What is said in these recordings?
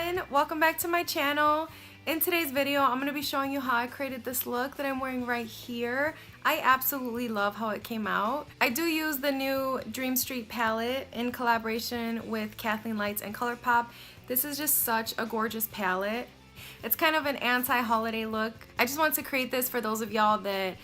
everyone, welcome back to my channel. In today's video I'm going to be showing you how I created this look that I'm wearing right here. I absolutely love how it came out. I do use the new Dream Street palette in collaboration with Kathleen Lights and ColourPop. This is just such a gorgeous palette. It's kind of an anti-holiday look. I just wanted to create this for those of y'all that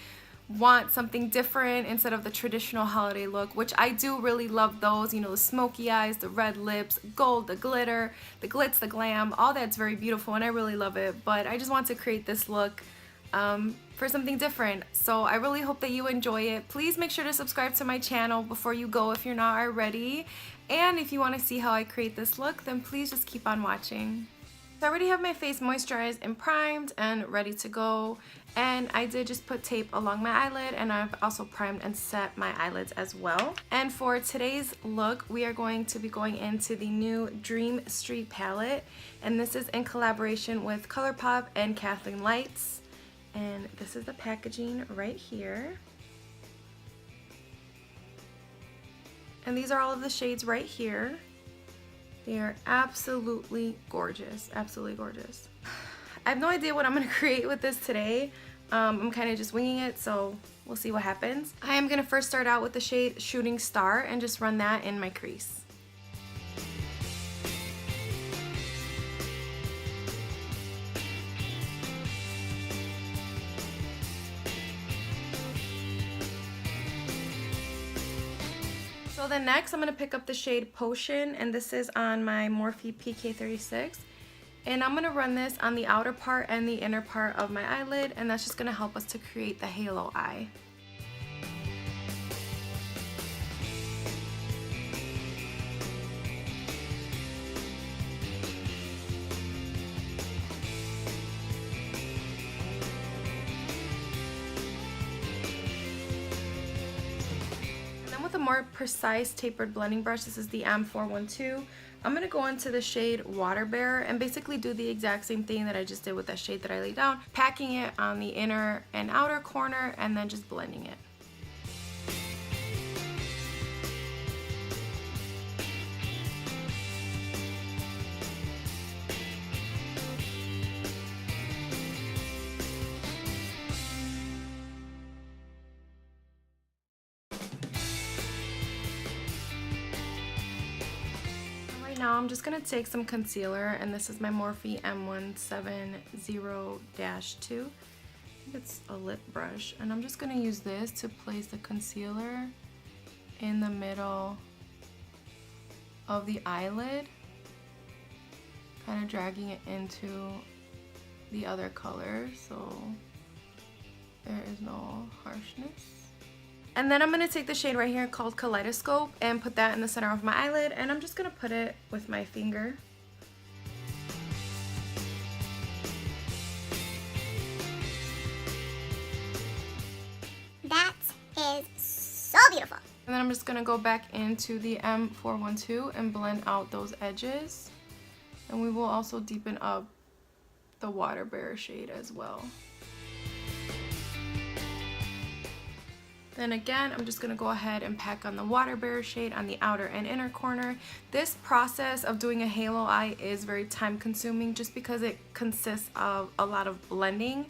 want something different instead of the traditional holiday look, which I do really love those, you know, the smoky eyes, the red lips, gold, the glitter, the glitz, the glam, all that's very beautiful and I really love it, but I just want to create this look for something different. So I really hope that you enjoy it. Please make sure to subscribe to my channel before you go if you're not already, and if you want to see how I create this look, then please just keep on watching. So I already have my face moisturized and primed and ready to go, and I did just put tape along my eyelid, and I've also primed and set my eyelids as well. And for today's look we are going to be going into the new Dream Street palette, and this is in collaboration with ColourPop and Kathleen Lights, and this is the packaging right here. And these are all of the shades right here. They are absolutely gorgeous, absolutely gorgeous. I have no idea what I'm going to create with this today. I'm kind of just winging it, so we'll see what happens. I am going to first start out with the shade Shooting Star and just run that in my crease. So then next I'm going to pick up the shade Potion, and this is on my Morphe PK36, and I'm going to run this on the outer part and the inner part of my eyelid, and that's just going to help us to create the halo eye. With a more precise tapered blending brush, this is the M412, I'm going to go into the shade Water Bearer and basically do the exact same thing that I just did with that shade that I laid down, packing it on the inner and outer corner and then just blending it. Now I'm just going to take some concealer, and this is my Morphe M170-2. I think it's a lip brush, and I'm just going to use this to place the concealer in the middle of the eyelid, kind of dragging it into the other color so there is no harshness. And then I'm going to take the shade right here called Kaleidoscope and put that in the center of my eyelid, and I'm just going to put it with my finger. That is so beautiful. And then I'm just going to go back into the M412 and blend out those edges. And we will also deepen up the Water Bearer shade as well. Then again, I'm just going to go ahead and pack on the Water Bearer shade on the outer and inner corner. This process of doing a halo eye is very time consuming just because it consists of a lot of blending,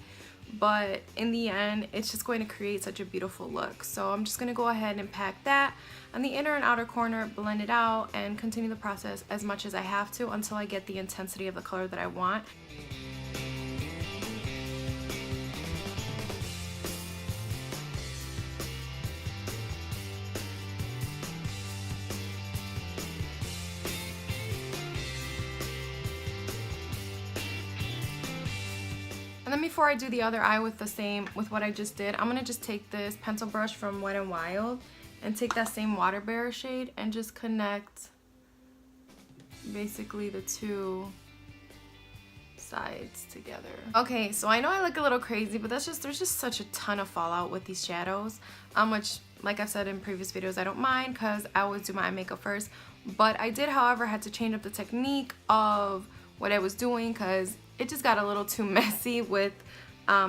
but in the end it's just going to create such a beautiful look. So I'm just going to go ahead and pack that on the inner and outer corner, blend it out, and continue the process as much as I have to until I get the intensity of the color that I want. And then before I do the other eye with what I just did, I'm going to just take this pencil brush from Wet n Wild and take that same Water Bearer shade and just connect basically the two sides together. Okay, so I know I look a little crazy, but there's just such a ton of fallout with these shadows, which, like I've said in previous videos, I don't mind because I always do my eye makeup first. But I did, however, had to change up the technique of what I was doing because it just got a little too messy with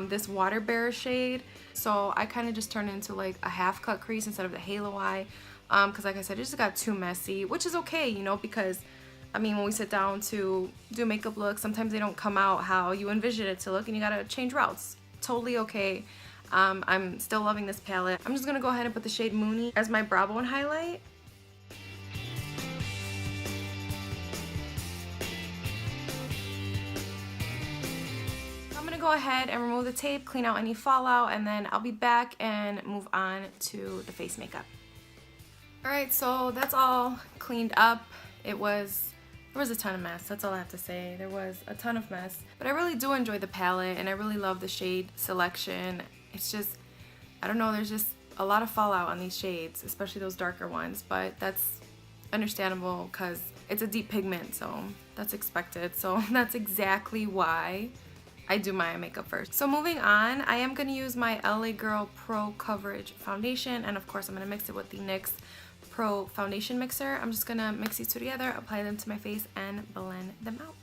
this Water Bearer shade. So I kind of just turned it into like a half cut crease instead of the halo eye, because like I said, it just got too messy, which is okay, you know, because I mean, when we sit down to do makeup looks, sometimes they don't come out how you envision it to look and you gotta change routes. Totally okay. I'm still loving this palette. I'm just gonna go ahead and put the shade Moony as my brow bone highlight. I'm gonna go ahead and remove the tape, clean out any fallout, and then I'll be back and move on to the face makeup. Alright, so that's all cleaned up. There was a ton of mess, that's all I have to say. There was a ton of mess. But I really do enjoy the palette and I really love the shade selection. It's just, I don't know, there's just a lot of fallout on these shades, especially those darker ones, but that's understandable because it's a deep pigment, so that's expected. So that's exactly why I do my makeup first. So moving on, I am going to use my LA Girl Pro Coverage Foundation, and of course I'm going to mix it with the NYX Pro Foundation Mixer. I'm just going to mix these two together, apply them to my face, and blend them out.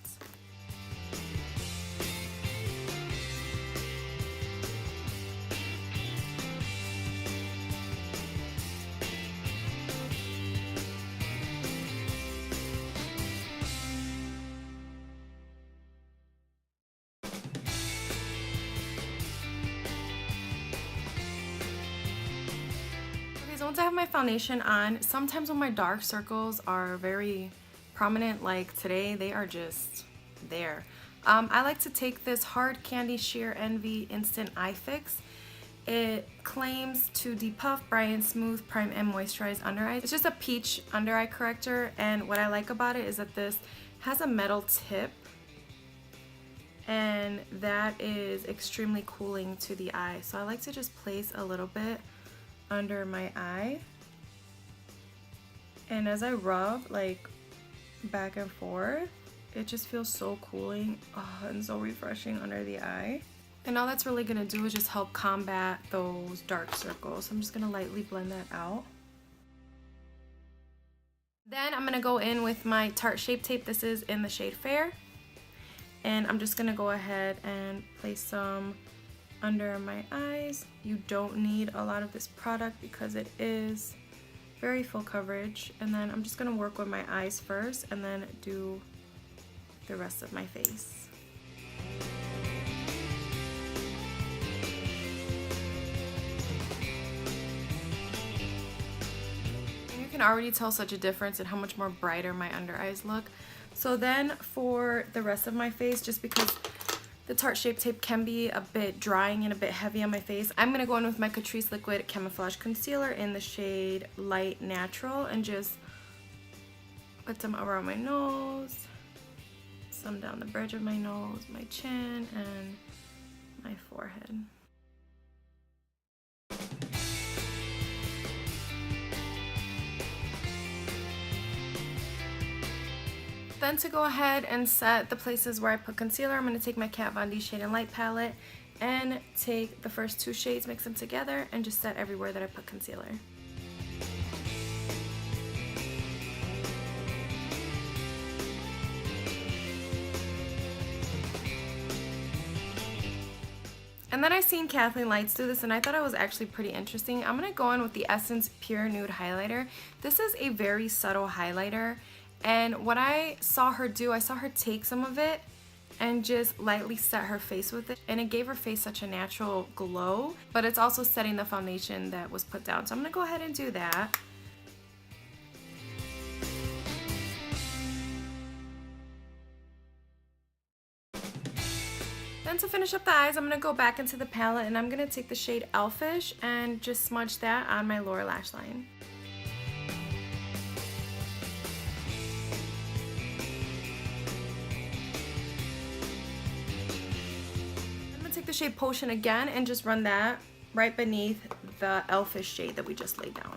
So once I have my foundation on, sometimes when my dark circles are very prominent, like today, they are just there. I like to take this Hard Candy Sheer Envy Instant Eye Fix. It claims to depuff, brighten, smooth, prime, and moisturize under eyes. It's just a peach under eye corrector, and what I like about it is that this has a metal tip, and that is extremely cooling to the eye. So I like to just place a little bit under my eye, and as I rub like back and forth, it just feels so cooling and so refreshing under the eye. And all that's really gonna do is just help combat those dark circles. So I'm just gonna lightly blend that out. Then I'm gonna go in with my Tarte Shape Tape. This is in the shade Fair, and I'm just gonna go ahead and place some under my eyes. You don't need a lot of this product because it is very full coverage. And then I'm just gonna work with my eyes first and then do the rest of my face. And you can already tell such a difference in how much more brighter my under eyes look. So then for the rest of my face, just because the Tarte Shape Tape can be a bit drying and a bit heavy on my face, I'm going to go in with my Catrice Liquid Camouflage Concealer in the shade Light Natural and just put some around my nose, some down the bridge of my nose, my chin, and my forehead. Then to go ahead and set the places where I put concealer, I'm going to take my Kat Von D Shade and Light palette and take the first two shades, mix them together, and just set everywhere that I put concealer. And then I seen Kathleen Lights do this and I thought it was actually pretty interesting. I'm going to go in with the Essence Pure Nude Highlighter. This is a very subtle highlighter. And what I saw her do, I saw her take some of it and just lightly set her face with it. And it gave her face such a natural glow, but it's also setting the foundation that was put down. So I'm gonna go ahead and do that. Then to finish up the eyes, I'm gonna go back into the palette and I'm gonna take the shade Elfish and just smudge that on my lower lash line. Take the shade Potion again and just run that right beneath the Elfish shade that we just laid down.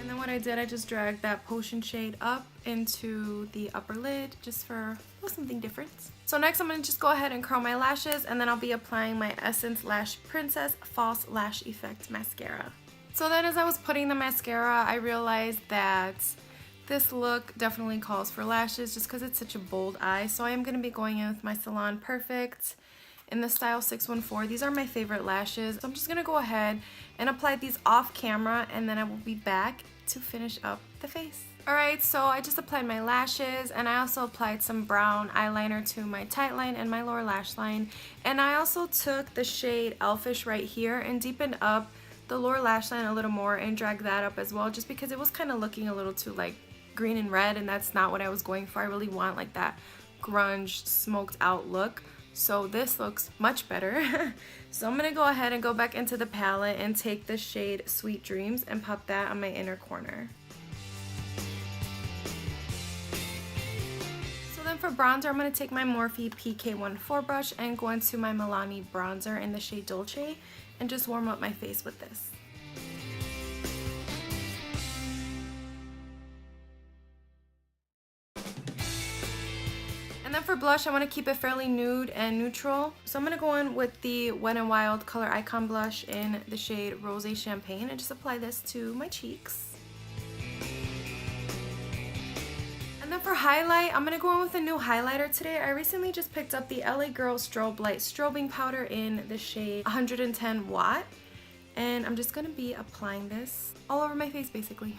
And then what I did, I just dragged that Potion shade up into the upper lid just for something different. So next I'm going to just go ahead and curl my lashes, and then I'll be applying my Essence Lash Princess False Lash Effect Mascara. So then as I was putting the mascara, I realized that this look definitely calls for lashes just because it's such a bold eye. So I am going to be going in with my Salon Perfect in the style 614. These are my favorite lashes. So I'm just going to go ahead and apply these off camera, and then I will be back to finish up the face. Alright, so I just applied my lashes, and I also applied some brown eyeliner to my tight line and my lower lash line. And I also took the shade Elfish right here and deepened up the lower lash line a little more and dragged that up as well, just because it was kind of looking a little too like green and red, and that's not what I was going for. I really want like that grunge smoked out look. So this looks much better. So I'm going to go ahead and go back into the palette and take the shade Sweet Dreams and pop that on my inner corner. Then for bronzer, I'm going to take my Morphe PK14 brush and go into my Milani bronzer in the shade Dolce and just warm up my face with this. And then for blush, I want to keep it fairly nude and neutral. So I'm going to go in with the Wet n Wild Color Icon blush in the shade Rosé Champagne and just apply this to my cheeks. And then for highlight, I'm going to go in with a new highlighter today. I recently just picked up the LA Girl Strobe Light Strobing Powder in the shade 110 Watt. And I'm just going to be applying this all over my face basically.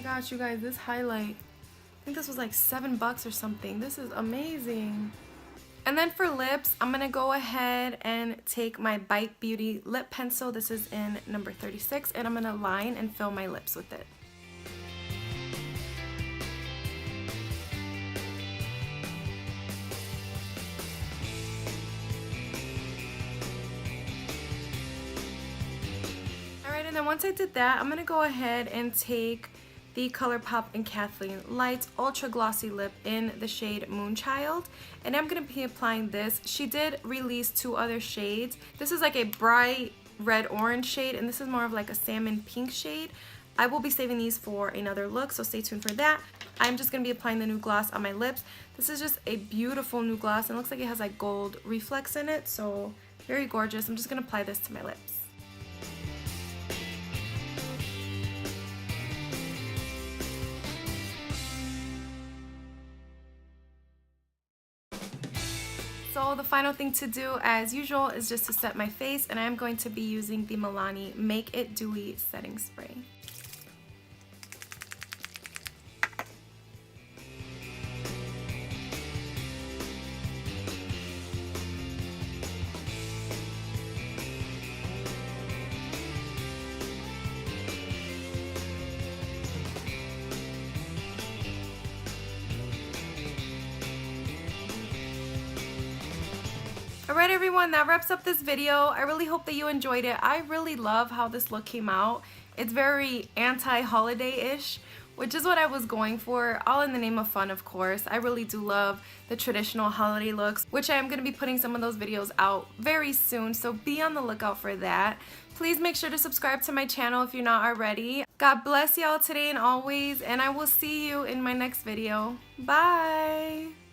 Gosh, you guys, this highlight, I think this was like $7 or something. This is amazing. And then for lips, I'm gonna go ahead and take my Bite Beauty lip pencil. This is in number 36, and I'm gonna line and fill my lips with it. Alright, and then once I did that, I'm gonna go ahead and take the ColourPop and Kathleen Lights Ultra Glossy Lip in the shade Moonchild, and I'm going to be applying this. She did release 2 other shades. This is like a bright red orange shade, and this is more of like a salmon pink shade. I will be saving these for another look, so stay tuned for that. I'm just going to be applying the new gloss on my lips. This is just a beautiful new gloss, and it looks like it has like gold reflex in it, so very gorgeous. I'm just going to apply this to my lips. So the final thing to do, as usual, is just to set my face, and I'm going to be using the Milani Make It Dewy Setting Spray. Alright everyone, that wraps up this video. I really hope that you enjoyed it. I really love how this look came out. It's very anti-holiday-ish, which is what I was going for, all in the name of fun, of course. I really do love the traditional holiday looks, which I am going to be putting some of those videos out very soon, so be on the lookout for that. Please make sure to subscribe to my channel if you're not already. God bless y'all today and always, and I will see you in my next video. Bye!